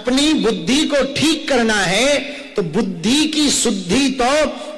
अपनी बुद्धि को ठीक करना है तो बुद्धि की शुद्धि तो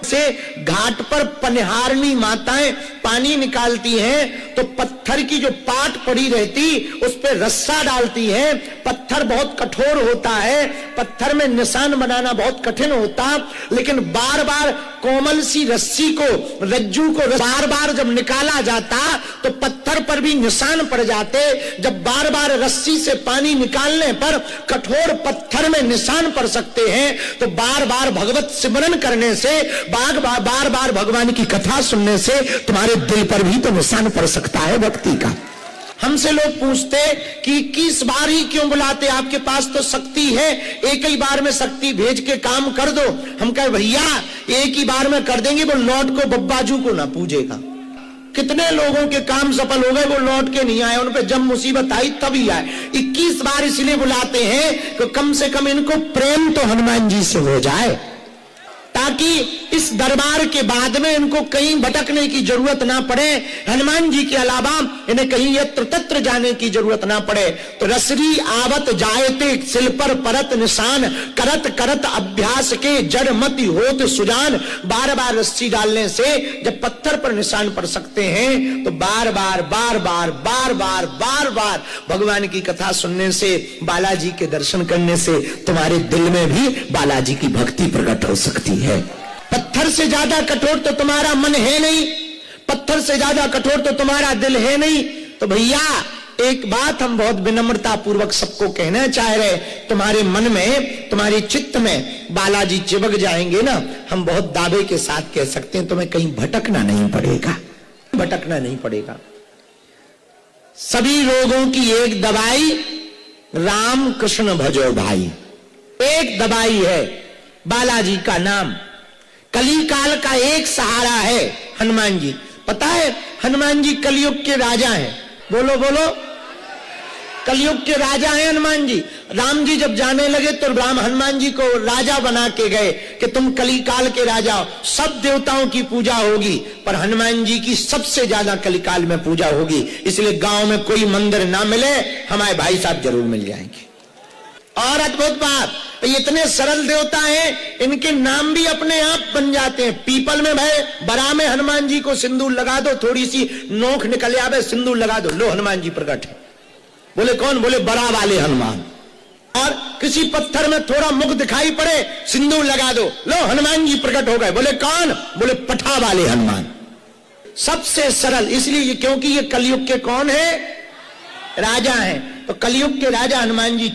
से घाट पर पनिहारनी माताएं पानी निकालती हैं तो पत्थर की जो पाट पड़ी रहती उस पे रस्सा डालती हैं। पत्थर बहुत कठोर होता है, पत्थर में निशान बनाना बहुत कठिन होता, लेकिन बार बार कोमल सी रस्सी को, रज्जू को बार बार जब निकाला जाता तो पत्थर पर भी निशान पड़ जाते। जब बार बार रस्सी से पानी निकालने पर कठोर पत्थर में निशान पड़ सकते हैं तो बार बार भगवत सिमरन करने से, बार बार भगवान की कथा सुनने से तुम्हारे दिल पर भी तो निशान पड़ सकता है भक्ति का। हमसे लोग पूछते कि 21 बार ही क्यों बुलाते, आपके पास तो शक्ति है, एक ही बार में शक्ति भेज के काम कर दो। हम कहे भैया एक ही बार में कर देंगे, वो लौट को बब्बाजू को ना पूजेगा। कितने लोगों के काम सफल हो गए, वो लौट के नहीं आए, उन पे जब मुसीबत आई तभी आए। 21 बार इसलिए बुलाते हैं कि कम से कम इनको प्रेम तो हनुमान जी से हो जाए, ताकि इस दरबार के बाद में इनको कहीं भटकने की जरूरत ना पड़े, हनुमान जी के अलावा इन्हें कहीं यत्र तत्र जाने की जरूरत ना पड़े। तो रसरी आवत जायते सिल पर परत निशान, करत करत अभ्यास के जड़ मति होत सुजान। बार बार रस्सी डालने से जब पत्थर पर निशान पड़ सकते हैं तो बार बार भगवान की कथा सुनने से, बालाजी के दर्शन करने से तुम्हारे दिल में भी बालाजी की भक्ति प्रकट हो सकती है। पत्थर से ज्यादा कठोर तो तुम्हारा मन है नहीं, पत्थर से ज्यादा कठोर तो तुम्हारा दिल है नहीं। तो भैया एक बात हम बहुत विनम्रता पूर्वक सबको कहना चाह रहे, तुम्हारे मन में, तुम्हारे चित्त में बालाजी चिपक जाएंगे ना, हम बहुत दावे के साथ कह सकते हैं तुम्हें कहीं भटकना नहीं पड़ेगा, भटकना नहीं पड़ेगा। सभी रोगों की एक दवाई राम कृष्ण भजो भाई, एक दवाई है बालाजी का नाम। कली काल का एक सहारा है हनुमान जी। पता है हनुमान जी कलयुग के राजा हैं, बोलो बोलो, कलयुग के राजा हैं हनुमान जी। राम जी जब जाने लगे तो राम हनुमान जी को राजा बना के गए कि तुम कली काल के राजा हो, सब देवताओं की पूजा होगी पर हनुमान जी की सबसे ज्यादा कली काल में पूजा होगी। इसलिए गांव में कोई मंदिर ना मिले, हमारे भाई साहब जरूर मिल जाएंगे। और अद्भुत बात, इतने सरल देवता हैं, इनके नाम भी अपने आप बन जाते हैं। पीपल में भाई बरा में हनुमान जी को सिंदूर लगा दो, थोड़ी सी नोक निकल आवे, सिंदूर लगा दो, लो हनुमान जी प्रकट है। बोले कौन? बोले बरा वाले हनुमान। और किसी पत्थर में थोड़ा मुख दिखाई पड़े, सिंदूर लगा दो, लो हनुमान जी प्रकट हो गए। बोले कौन? बोले पठा वाले हनुमान। सबसे सरल, इसलिए क्योंकि ये कलयुग के कौन है? राजा हैं। तो कलयुग के राजा हनुमान जी